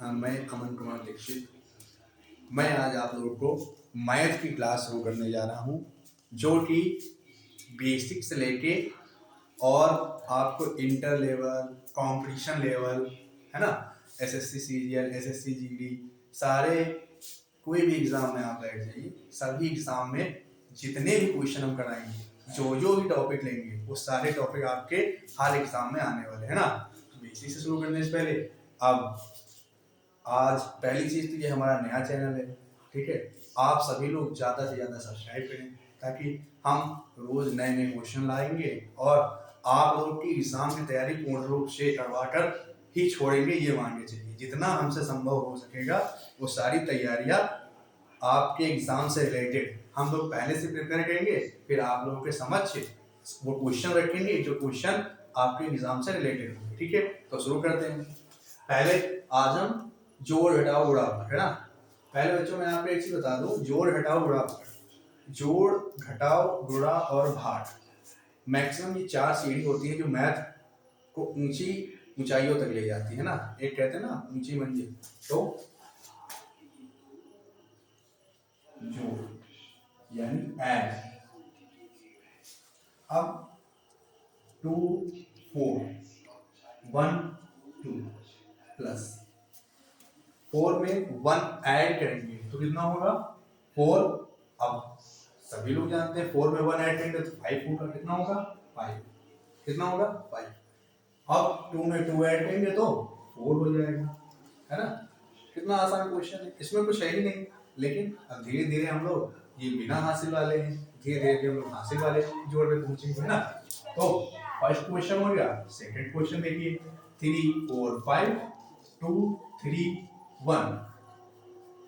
मैं अमन कुमार दीक्षित। मैं आज आप लोगों को मैथ की क्लास शुरू करने जा रहा हूँ, जो कि बेसिक से लेके और आपको इंटर लेवल, कंपटीशन लेवल, है ना, एसएससी सीजीएल, एसएससी जीडी, सारे कोई भी एग्जाम में आप बैठ जाइए, सभी एग्जाम में जितने भी क्वेश्चन हम कराएंगे, जो जो भी टॉपिक लेंगे, वो सारे टॉपिक आपके हर एग्जाम में आने वाले हैं ना। बेसिक से शुरू करने से पहले अब आज पहली चीज तो ये हमारा नया चैनल है, ठीक है। आप सभी लोग ज़्यादा से ज़्यादा सब्सक्राइब करें, ताकि हम रोज नए नए क्वेश्चन लाएंगे और आप लोग की एग्जाम की तैयारी पूर्ण रूप से करवा कर ही छोड़ेंगे, ये मान के चलिए। जितना हमसे संभव हो सकेगा वो सारी तैयारियां आपके एग्जाम से रिलेटेड हम लोग पहले से प्रिपेयर करेंगे, फिर आप लोगों के समक्ष वो क्वेश्चन रखेंगे जो क्वेश्चन आपके एग्जाम से रिलेटेड होंगे, ठीक है। तो शुरू करते हैं। पहले आज हम जोड़ घटाओ गुणा भाग, है ना। पहले बच्चों मैं आपको एक चीज बता दूं, जोड़ घटाओ गुणा भाग, जोड़ घटाओ गुणा और भाग, मैक्सिमम ये 4 सीढ़ी होती है जो मैथ को ऊंची ऊंचाइयों तक ले जाती है ना। एक कहते हैं ना ऊंची मंजिल, तो जोड़ यानी ऐड। अब 2 4 1 2 प्लस 4 में 1 ऐड करेंगे तो कितना होगा 4। अब सभी लोग जानते हैं 4 में 1 ऐड करेंगे तो 5 होगा। कितना होगा 5। कितना होगा 5। अब 2 में 2 ऐड करेंगे तो 4 हो जाएगा, है ना। कितना आसान क्वेश्चन है, इसमें कुछ है ही नहीं। लेकिन अब धीरे धीरे हम लोग ये बिना हासिल वाले हैं, धीरे धीरे हम लोग हासिल वाले जोड़ में पहुंचेंगे, है ना। तो फर्स्ट क्वेश्चन हो गया। सेकंड क्वेश्चन देखिए, 3 4 5 2 3 1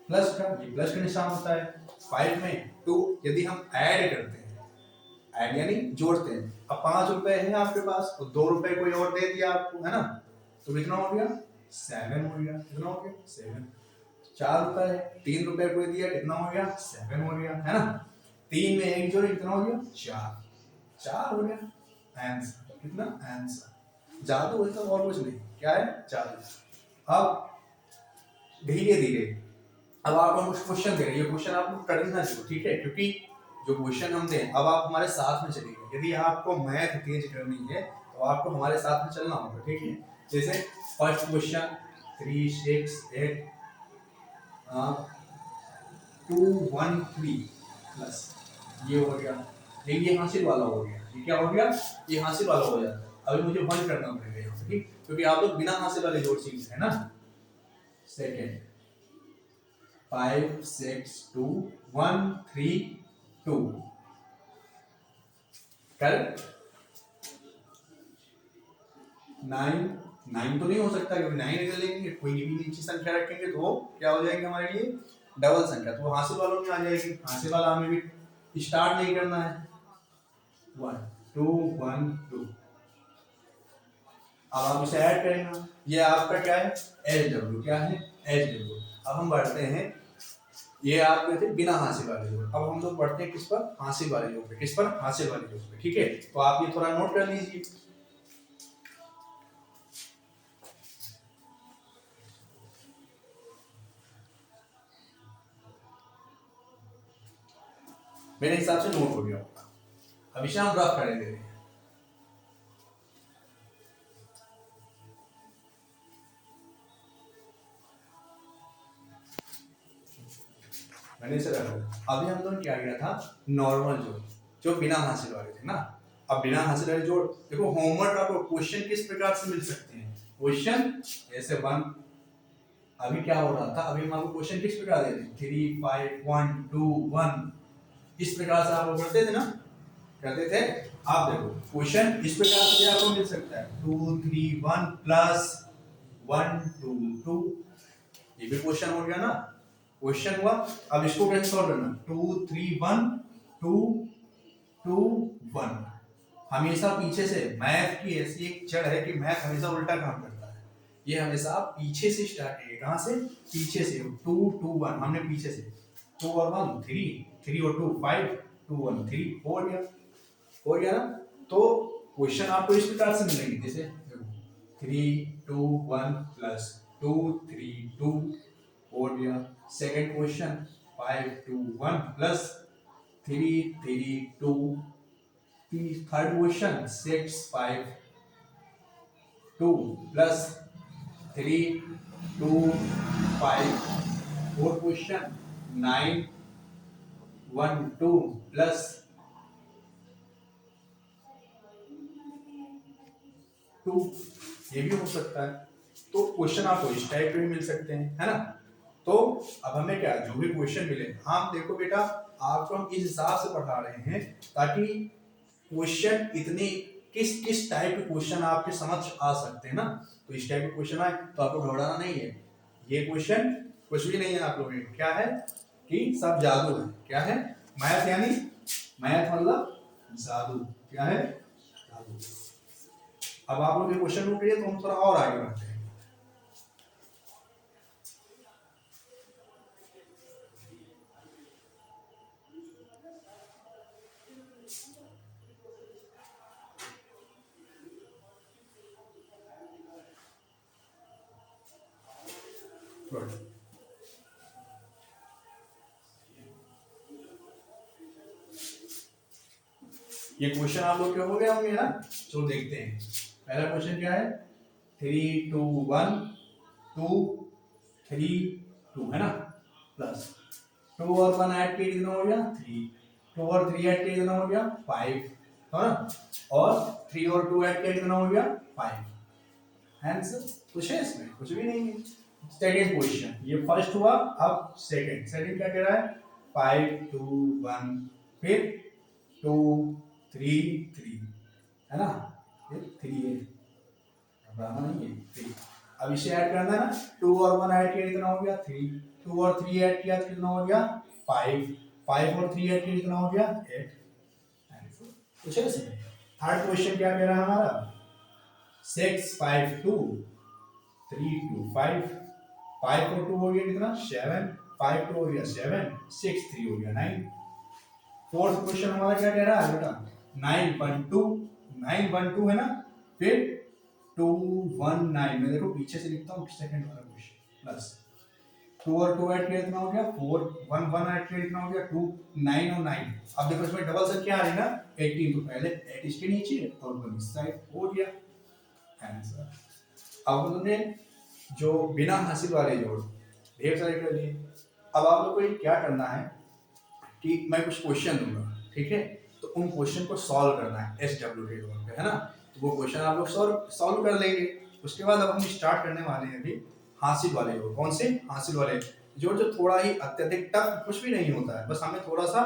प्लस का, ये प्लस का निशान होता है। 5 में 2 यदि हम ऐड करते हैं, ऐड यानी जोड़ते हैं। अब 5 रुपए है आपके पास तो 2 रुपए कोई और दे दिया आपको, है ना, तो कितना हो गया 7 हो गया। कितना हो गया 7। 4 रुपए है, 3 रुपए कोई दिया, कितना हो गया 7 हो गया, है ना। 3 में 1 जोड़े कितना हो गया 4। 4 हो गया आंसर। कितना आंसर। जादू है तो और कुछ नहीं, क्या है जादू। अब धीरे धीरे अब आप कुछ क्वेश्चन दे रहे हैं, ये क्वेश्चन आपको कर देना चाहिए, ठीक है, क्योंकि जो क्वेश्चन हम दें अब आप हमारे साथ में चलिए। यदि आपको मैथ तेज करनी है तो आपको हमारे साथ में चलना होगा, ठीक है। जैसे फर्स्ट क्वेश्चन 3 6 8 2 1 3 प्लस ये हो गया। लेकिन ये हासिल वाला हो गया, ये क्या हो गया, ये हासिल वाला हो जाता है। अभी मुझे 1 करना पड़ेगा यहाँ पे, ठीक, क्योंकि आप लोग बिना हासिल वाले जोड़ सीख है ना। Second 5 6 2 1 3 2 correct. 9 9 तो नहीं हो सकता, क्योंकि 9 अगर लेंगे कोई भी नीचे संख्या रखेंगे तो वो क्या हो जाएगी हमारे लिए डबल संख्या, तो हासिल वालों में आ जाएगी। हासिल वाला हमें भी स्टार्ट नहीं करना है। 1 2 1 2। अब आप इसे ऐड करेंगे, ये आपका क्या है एच डब्ल्यू, क्या है एच डब्ल्यू। अब हम बढ़ते हैं, ये आपके थे बिना हासिल वाले जोड़। अब हम लोग बढ़ते हैं किस पर, हासिल वाले जोड़ पे। किस पर, हासिल वाले जोड़ पे, ठीक है। तो आप ये थोड़ा नोट कर लीजिए। मेरे हिसाब से नोट हो गया होगा। अब इसे हम रफ करेंगे। मैंने इसे रखा। अभी हम लोगों ने क्या किया था, नॉर्मल जोड़ जो बिना हासिल वाले थे ना। अब बिना हासिल वाले जोड़ देखो, होमवर्क आपको क्वेश्चन किस प्रकार से मिल सकते हैं। क्वेश्चन ऐसे 1, अभी क्या हो रहा था, अभी हम आपको क्वेश्चन किस प्रकार देते हैं 3 5 1 2 1, इस प्रकार से आप लोग करते थे ना, करते थे। आप देखो क्वेश्चन इस प्रकार से आपको मिल सकता है 2 3 1 प्लस 1 2 2, ये भी क्वेश्चन हो गया ना, क्वेश्चन हुआ। अब इसको कैसे सॉल्व करना, 2 3 1 2 2 1। हमेशा पीछे से, मैथ की ऐसी एक जड़ है कि मैथ हमेशा उल्टा काम करता है। ये हमेशा पीछे से स्टार्ट है, कहां से, पीछे से। 2 2 1 हमने पीछे से, 2 और 1 3 3 और 2 5 2 1 3 हो गया, हो गया ना। तो क्वेश्चन आपको इस प्रकार से मिलेंगे, जैसे 3 2 1 प्लस 2 3 2 हो गया। Second question 5 2 1 plus 3 3 2। Third question 6 5 2 plus 3 2 5। Fourth question 9 1 2 plus 2। ये भी हो सकता है। तो क्वेश्चन आपको इस टाइप के भी मिल सकते हैं, है ना। तो अब हमें क्या, जो भी क्वेश्चन मिले, हम देखो बेटा आपको हम इस हिसाब से पढ़ा रहे हैं ताकि क्वेश्चन इतनी किस किस टाइप के क्वेश्चन आपके समझ आ सकते हैं ना। तो इस टाइप के क्वेश्चन आए तो आपको घबराना नहीं है। ये क्वेश्चन कुछ भी नहीं है आप लोगों के, क्या है कि सब जादू है। क्या है, मैथ यानी मैथ मतलब जादू। क्या है, जादू। अब आप लोग ये क्वेश्चन नोट करिए तो हम थोड़ा और आगे बढ़ते हैं। ये क्वेश्चन आप लोग के हो गए होंगे ना। चलो देखते हैं। पहला क्वेश्चन क्या है, 3 2 1 2 3 2 है ना, प्लस 2 और 1 ऐड किए कितना हो गया 3, 2 और 3 ऐड किए कितना हो गया 5, है ना, और 3 और 2 ऐड किए कितना हो गया 5। आंसर कुछ है इसमें, कुछ भी नहीं है। सेकंड क्वेश्चन, ये फर्स्ट हुआ, अब सेकंड। सेकंड क्या कह रहा है, 5 2 1 फिर 2 3 3, है ना, ये 3 है, घबराना नहीं है 3। अब इसे ऐड करना है ना, 2 और 1 ऐड किया कितना हो गया 3, 2 और 3 ऐड किया तो कितना हो गया 5, 5 और 3 ऐड किया कितना हो गया 8। कुछ है इसमें। थर्ड क्वेश्चन क्या कह रहा है हमारा, 6 5 2 3 2 5, 5 और 2 हो गया कितना 7, 5 2 हो गया 7, 6 3 हो गया 9। फोर्थ क्वेश्चन हमारा क्या कह रहा है बेटा, 9 1 2, 9 1 2 है ना, फिर 2 1 9। मैं देखो पीछे से लिखता हूँ सेकंड वाला क्वेश्चन, प्लस 2 और 2 ऐड किया कितना हो गया 4, 1 1 ऐड किया कितना हो गया 2, 9 और 9। अब देखो इसमें डबल संख्या आ रही ना 18, तो पहले 8 इसके नीचे और 1 इस साइड, हो गया आंसर। अब उन्होंने जो बिना हासिल वाले जोड़ ढेर सारे कर लिए। अब आप लोग को ये क्या करना है कि मैं कुछ क्वेश्चन दूंगा, ठीक है, तो उन क्वेश्चन को सॉल्व करना है SW के जोड़ पे, है ना। तो वो क्वेश्चन आप लोग सॉल्व कर लेंगे। उसके बाद अब हम स्टार्ट करने वाले हैं अभी हासिल वाले जोड़। कौन से, हासिल वाले जोड़, जो थोड़ा ही अत्यधिक टफ कुछ भी नहीं होता है, बस हमें थोड़ा सा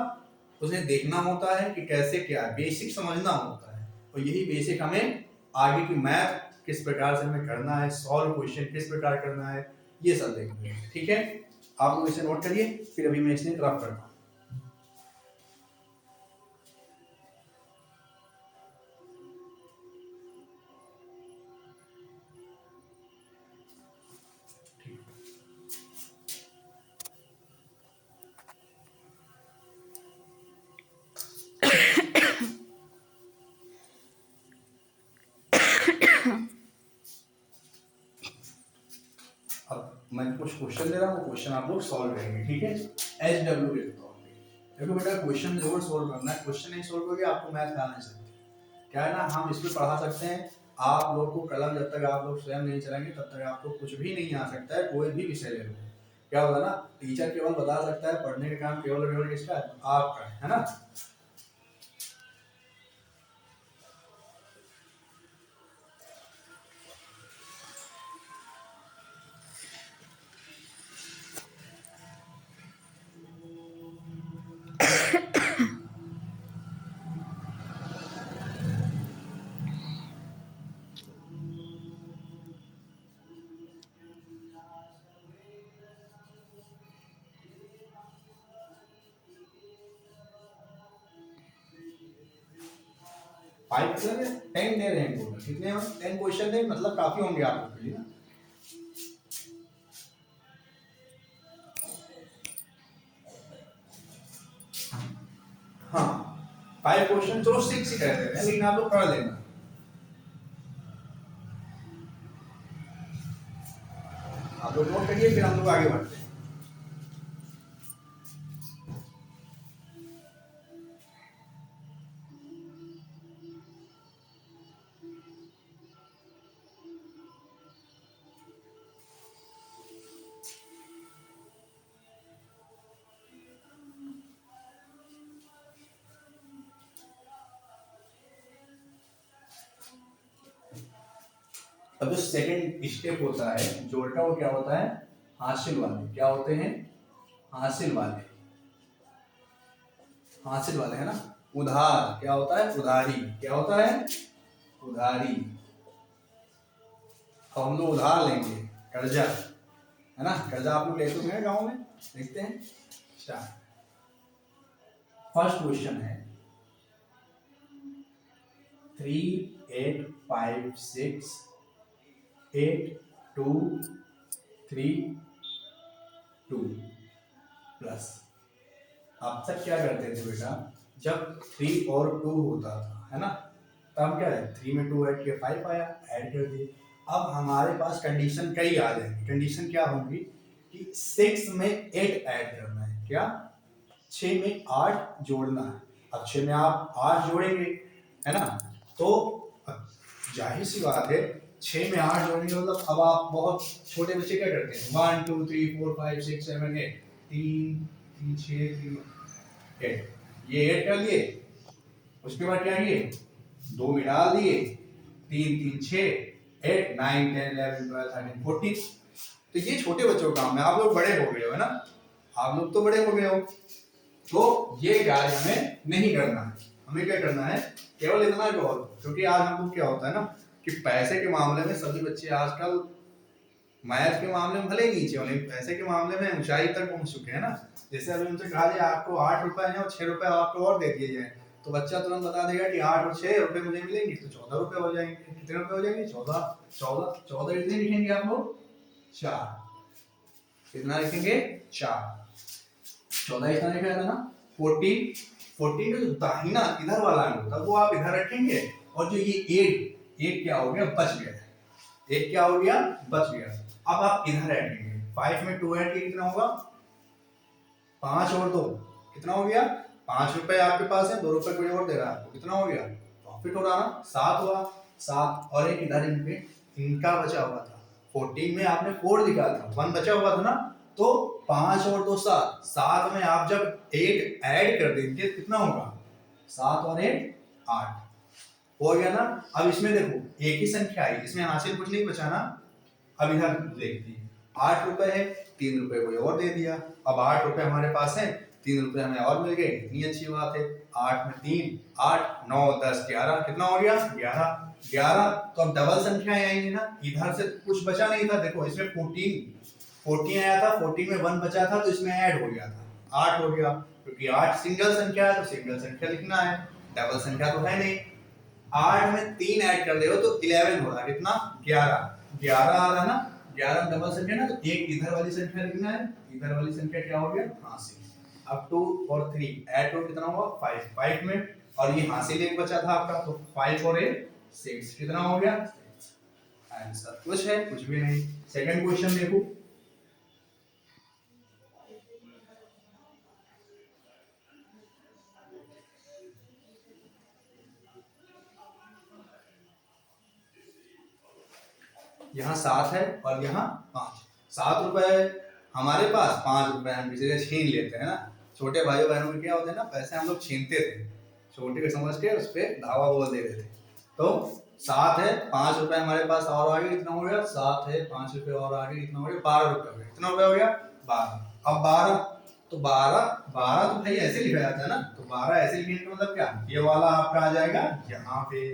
उसे देखना होता है कि कैसे क्या है, बेसिक समझना होता है। और यही बेसिक हमें आगे की मैथ किस प्रकार से हमें करना है, सॉल्व क्वेश्चन किस प्रकार करना है, ये सब देखेंगे, ठीक है। आप लोग इसे नोट करिए, फिर अभी मैं इसे रफ करता हूँ। अब मैं कुछ क्वेश्चन दे रहा हूँ, क्वेश्चन आप लोग सॉल्व करेंगे, ठीक है, SW के तौर पे। देखो बेटा क्वेश्चन जरूर सॉल्व करना है, क्वेश्चन नहीं सॉल्व करोगे आपको मैथ आ नहीं सकती। क्या है ना, हम इस पे पढ़ा सकते हैं, आप लोग को कलम जब तक आप लोग स्वयं नहीं चलाएंगे तब तक आपको कुछ भी नहीं आ सकता है, कोई भी विषय ले लो। क्या होगा ना, टीचर केवल बता सकता है, पढ़ने का काम केवल केवल किसका है, आपका है ना। फाइव 10 दे रहे हैं टोटल, कितने हम 10 क्वेश्चन दे, मतलब काफी होंगे आप लोग के लिए ना। हाँ 5 क्वेश्चन, चलो 6 ही कर देते हैं, लेकिन आप लोग पढ़ लेना। आप लोग नोट करिए, फिर हम लोग आगे बढ़ते हैं। अब जो सेकंड स्टेप होता है जोड़ का, वो क्या होता है, हासिल वाले। क्या होते हैं, हासिल वाले। हासिल वाले है ना। उधार क्या होता है, उधारी। क्या होता है, उधारी। अब हम लोग उधार लेंगे, कर्जा है ना। कर्जा आप लोग लेते हैं गांव में, देखते हैं। स्टार्ट। फर्स्ट क्वेश्चन है 3 8 5 6 8 2 3 2 प्लस। अब तक क्या करते थे बेटा, जब 3 और 2 होता था है ना, तब क्या है 3 में 2 ऐड किया 5 आया, ऐड कर दिए। अब हमारे पास कंडीशन कई आ जाएंगी। कंडीशन क्या होगी कि 6 में 8 ऐड करना है, क्या 6 में 8 जोड़ना है। अब 6 में आप 8 जोड़ेंगे है ना, तो जाहिर सी बात है 6 में 8 जोड़ेंगे मतलब अब आप बहुत छोटे बच्चे क्या करते हैं 1 2 3 4 5 6 7 8 3 3 6 3 8 ये 8 कर लिए। उसके बाद क्या किए, 2 में डाल दिए, 3 3 6 8 9 10 11 12 13 14। तो ये छोटे बच्चों का काम है, आप लोग बड़े हो गए हो है ना, आप लोग तो बड़े हो गए हो, तो ये कार्य हमें नहीं करना है। हमें क्या करना है, केवल इतना ही बहुत। क्योंकि आज हम लोग क्या होता है ना कि पैसे के मामले में सभी बच्चे आजकल मैथ के मामले में भले ही नीचे हो, लेकिन पैसे के मामले में ऊंचाई तक पहुंच चुके हैं ना। जैसे अभी उनसे कहा जाए आपको 8 रुपए है और 6 रुपए आपको और दे दिए जाए, तो बच्चा तुरंत बता देगा कि 8 और 6 रुपए मुझे मिलेंगे, तो 14 रुपए हो जाएंगे। कितने रुपए हो जाएंगे, 14 14 14 कितने लिखेंगे आप लोग, 4। कितना लिखेंगे, 4। 14 इतना लिखा था ना। 14 14 का जो दाहिना इधर वाला अंक होता है वो आप इधर रखेंगे, और जो ये 8 क्या हो गया, बच गया। 8 क्या हो गया, बच गया। अब आप इधर ऐड करेंगे, 5 में 2 ऐड किया कितना होगा, 5 और 2 कितना हो गया, 5 रुपए आपके पास है, 2 रुपए कोई और दे रहा है आपको, कितना हो गया, प्रॉफिट हो रहा ना, 7 हुआ। 7 और एक इधर इनका बचा हुआ था। 14 में आपने 4 लिखा था, 1 बचा हुआ था ना, तो 5 और 2 7, 7 में आप जब 8 ऐड कर देंगे कितना होगा, 7 और 8 8 हो गया ना। अब इसमें देखो एक ही संख्या आई, इसमें हासिल कुछ नहीं बचा ना। अब इधर देखते हैं, 8 रुपए है, 3 रुपए कोई और दे दिया। अब 8 रुपए हमारे पास है, 3 रुपए हमें और मिल गए, इतनी अच्छी बात है। 8 में 3 8 9 10 11 कितना हो गया, 11। तो अब डबल संख्याएं आएंगी ना, इधर से कुछ बचा नहीं था। देखो इसमें 14 आया था, 14 में 1 बचा था तो इसमें ऐड हो गया था, 8 हो गया। क्योंकि 8 सिंगल संख्या है तो सिंगल संख्या लिखना है, डबल संख्या तो है नहीं। 8 में 3 ऐड कर दे तो 11 हो रहा है, कितना, 11 आ रहा ना। 11 डबल संख्या ना, तो एक इधर वाली संख्या लिखना है, इधर वाली संख्या क्या हो गया, हासिल। अब 2 और 3 ऐड करो कितना हुआ, 5 5 में, और ये हासिल एक बचा था आपका, तो 5 और 8 6 कितना हो गया, आंसर कुछ है, कुछ भी नहीं। सेकंड क्वेश्चन देखो, यहाँ 7 है और यहाँ 5। 7 रुपए हमारे पास, 5 रुपए हम किसी से छीन लेते हैं ना। छोटे भाइयों बहनों में क्या होता है ना, पैसे हम लोग छीनते थे, छोटे को समझ के उस पर धावा बोल दे रहे थे। तो 7 है, 5 रुपए हमारे पास और आगे कितना हो गया, 7 है 5 रुपए और आगे कितना हो गया, 12 रुपए हो गया। कितना रुपए हो गया, 12। अब 12, तो 12 तो भाई ऐसे लिखा जाता है ना, तो 12 ऐसे लिखने का मतलब क्या, ये वाला आपका आ जाएगा यहाँ पे,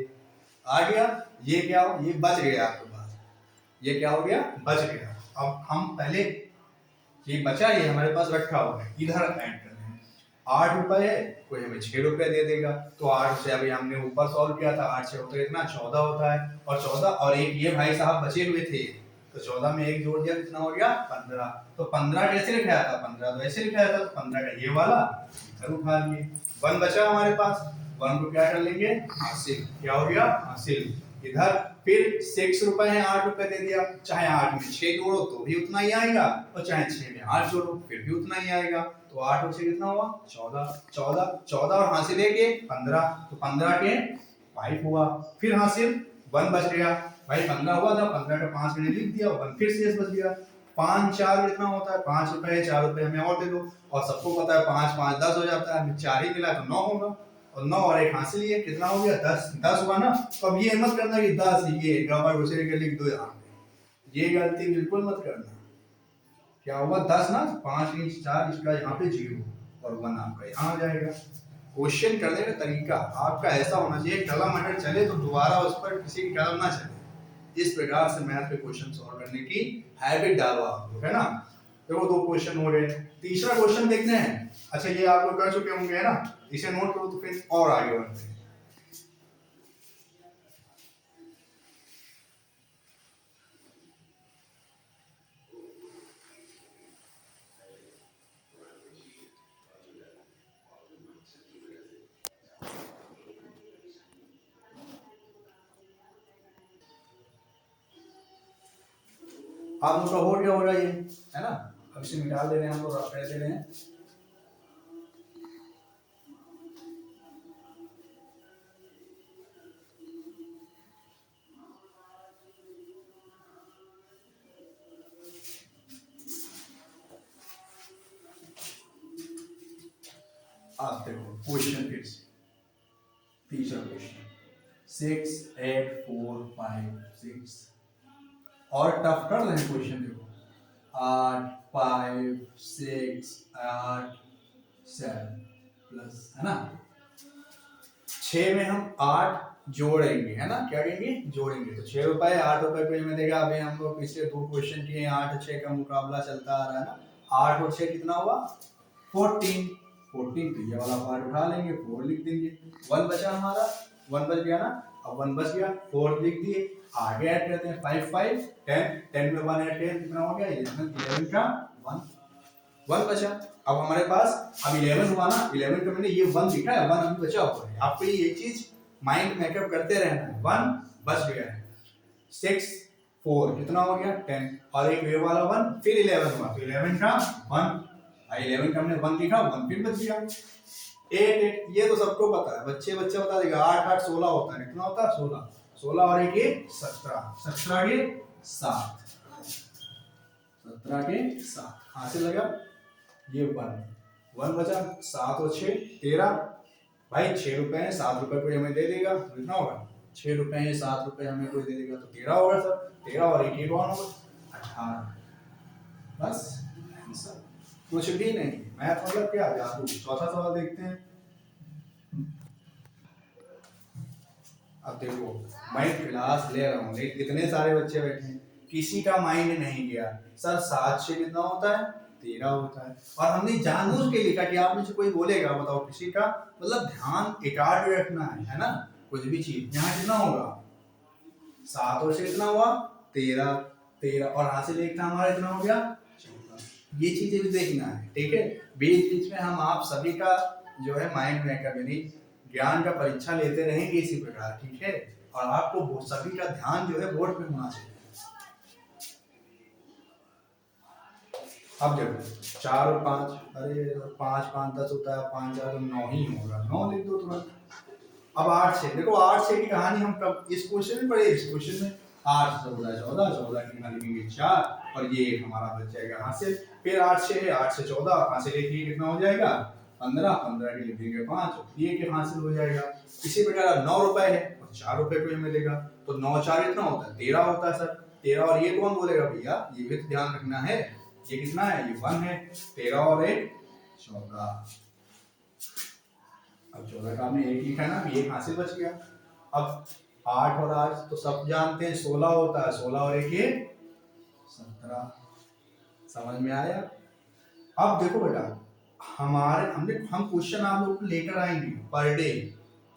आ गया। ये क्या हो, ये बच गया आपके पास, ये क्या हो गया, बच गया। अब हम पहले ये बचा, ये हमारे पास रखा हुआ है, इधर ऐड कर देंगे। 8 रुपए है, कोई हमें 6 रुपए दे देगा, तो 8 से अभी हमने ऊपर सॉल्व किया था, 8 से होता है कितना, 14 होता है। और 14 और एक ये भाई साहब बचे हुए थे, तो 14 में एक जोड़ दिया कितना हो गया, 15। तो 15 कैसे लिखा था, 15 तो ऐसे लिखा था, 15 का ये वाला इधर उठा लिए। 1 बचा हमारे पास, 1 को क्या कर लेंगे, हासिल। क्या हो गया, हासिल। इधर फिर 6 रुपए है, 8 रुपए दे दिया, चाहे 8 में 6 जोड़ो तो भी उतना ही आएगा, और चाहे 6 में 8 जोड़ो फिर भी उतना ही आएगा। तो 8 और 6 कितना हुआ 14, 14, 14 और हासिल है के 15, तो 15 के 5 हुआ। फिर हासिल 1 बच गया, भाई 15 हुआ था, 15 का 5 मैंने लिख दिया, 1 फिर शेष बच गया। 5 4 कितना होता है 5 रुपए, 4 रुपए हमें और दे दो, और सबको पता है 5 5 10 हो जाता है, हमें 4 ही मिला तो 9 होगा, और 9 और 1 हासिल है, कितना हो गया 10, 10 हुआ ना। तो अब ये मत करना कि 10 ये गड़बड़ दूसरे के लिख दो यहाँ पे, ये गलती बिल्कुल मत करना। क्या होगा 10 ना, 5 इंच 4, इसका यहाँ पे 0 और 1 आपका यहाँ आ जाएगा। क्वेश्चन करने का तरीका आपका ऐसा होना चाहिए, कलम अगर चले तो दोबारा उस पर किसी की कलम ना चले, इस प्रकार से मैथ के क्वेश्चन सॉल्व करने की हैबिट डालो आप, है ना। देखो 2 क्वेश्चन हो गए, तीसरा क्वेश्चन देखते हैं। अच्छा ये आप लोग कर चुके होंगे, है ना, इसे नोट करो तो फिर और आगे बढ़ते हैं। आप लोग का हो गया होगा ये, है ना। अब इसे निकाल दे रहे हैं हम लोग, रफ कर दे रहे हैं। आप देखो क्वेश्चन फिर से, तीसरा क्वेश्चन 6 8 4 5 6, और टफ कर रहे हैं क्वेश्चन। देखो 8 5 6 8 7 प्लस, है ना, 6 में हम 8 जोड़ेंगे, है ना, क्या करेंगे जोड़ेंगे, तो 6 रुपए 8 रुपए को में देगा। अभी हम लोग पिछले 2 क्वेश्चन किए, 8 6 का मुकाबला चलता आ रहा है ना, 8 और 6 कितना हुआ 14, 14 तो ये वाला पार्ट उठा लेंगे, 4 लिख देंगे, 1 बचा हमारा, 1 बच गया ना, अब 1 बच गया, 4 लिख दिए, आगे ऐड करते हैं 5 5 10, 10 में 1 ऐड करें कितना हो गया 11, 11 का 1 बचा। अब हमारे पास अब 11 हुआ ना, 11 का मैंने ये 1 लिखा है, 1 अभी बचा हुआ है, आपको ये चीज माइंड मेकअप करते रहना है। 1 बच गया है, 6 4 कितना हो गया 10, और एक ये वाला 1, फिर 11 हुआ, तो 11 का 1, 11 का हमने 1 लिखा, 1 फिर बच गया। 8 8 ये तो सबको पता है, बच्चे बता देगा, 8 8 16 होता है, कितना होता है 16, 16 और एक ये 17, 17 के 7, 17 के 7 हासिल लगा, ये 1 बचा, 7 और 6 13, भाई 6 रुपए है, 7 रुपए कोई हमें दे देगा तो कितना होगा 6 रुपए है, 7 रुपए हमें कोई दे देगा तो 13 होगा सर, 13 और एक कौन होगा 18, बस आंसर, कुछ भी नहीं। मैथ मतलब क्या जादू। चौथा सवाल देखते हैं। अब देखो मैं क्लास ले रहा हूँ, लेकिन कितने सारे बच्चे बैठे हैं, किसी का माइंड नहीं गया, सर 7 से कितना होता है 13 होता है, और हमने जानबूझ के लिखा कि आप में से कोई बोलेगा बताओ, किसी का मतलब ध्यान एकाग्र रखना है ना, कुछ भी चीज। यहाँ कितना होगा 7 और से कितना हुआ 13, 13 और हासिल एक था हमारा इतना हो गया 14, ये चीजें भी देखना है, ठीक है। बीच बीच में हम आप सभी का जो है माइंड मेकअप यानी ज्ञान का परीक्षा लेते रहेंगे इसी प्रकार, ठीक है, और आपको सभी का ध्यान जो है बोर्ड पे होना चाहिए। अब देखो 4 और 5, अरे 5 5 10 होता है, 5 4 9 ही होगा, 9 लिख दो तुरंत। अब 8 से देखो, 8 से की कहानी हम कब इस क्वेश्चन में पढ़े, इस क्वेश्चन में 8 14 14 14 की मान लिखेंगे 4, और ये हमारा बच जाएगा यहाँ से, फिर 8 से है, 8 से 14 यहाँ से देखिए कितना हो जाएगा 15, 15 के लिखेंगे 5, ये के हासिल हो जाएगा। इसी प्रकार 9 रुपए है और 4 रुपए को मिलेगा, तो 9 4 कितना होता है 13 होता है सर, 13 और ये कौन बोलेगा भैया, ये भी तो ध्यान रखना है, ये कितना है ये 1 है, 13 और 1 14, अब 14 का हमने 1 लिखा ना, ये हासिल बच गया। अब 8 और 8 तो सब जानते हैं 16 होता है, 16 और 1 ये 17, समझ में आया। अब देखो बेटा हम क्वेश्चन आप लोग को लेकर आएंगे पर डे,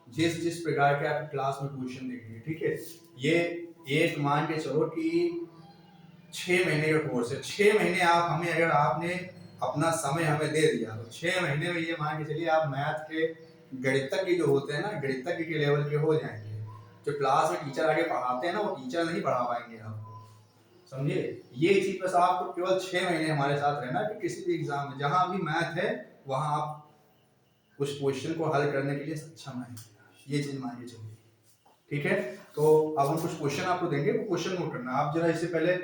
जिस जिस प्रकार के आप क्लास में क्वेश्चन देखेंगे, ठीक है। ये एक मान के चलो कि 6 महीने का कोर्स है, 6 महीने आप हमें अगर आपने अपना समय हमें दे दिया तो 6 महीने में ये मान के चलिए आप मैथ के गणितज्ञ जो होते हैं ना, गणितज्ञ के लेवल के हो जाएंगे। जो क्लास में टीचर आगे पढ़ाते हैं ना, वो टीचर नहीं पढ़ा पाएंगे आपको, समझे। ये चीज बस आपको केवल 6 महीने हमारे साथ रहना कि किसी भी एग्जाम में जहां भी मैथ है वहां आप उस क्वेश्चन को हल करने के लिए सक्षम है, ये चीज मान के चलिए, ठीक है। तो अब हम कुछ क्वेश्चन आपको देंगे, वो क्वेश्चन नोट करना। आप जरा इससे पहले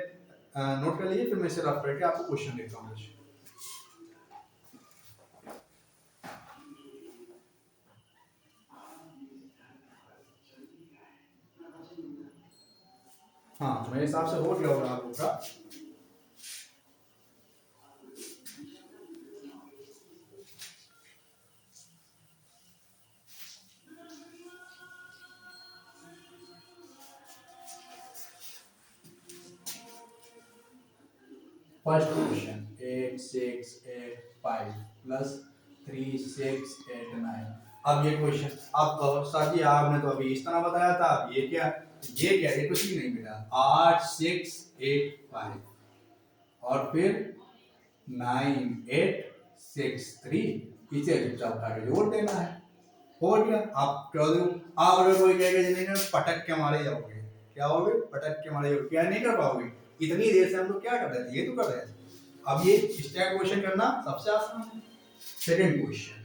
नोट कर लीजिए, फिर मैं इसे रफ करके आपको क्वेश्चन देता हूँ। हाँ, मेरे हिसाब से हो गया होगा आप लोग का। First question 8 6 8 5 plus 3 6 8 9। अब ये क्वेश्चन, अब सर जी आपने तो अभी इस तरह बताया था, अब ये क्या, ये कुछ भी नहीं मिला। 8 6 8 5 और फिर 9 8 6 3, इसे चुपचाप उठा के जोड़ देना है, हो गया। आप क्या दो, आप अगर कोई कहेगा जी नहीं पटक के मारे जाओगे, क्या होगे, पटक के मारे जाओगे, क्या नहीं कर पाओगे। इतनी देर से हम लोग क्या कर रहे थे, ये तो कर रहे थे। अब ये स्टैक क्वेश्चन करना सबसे आसान है। Second question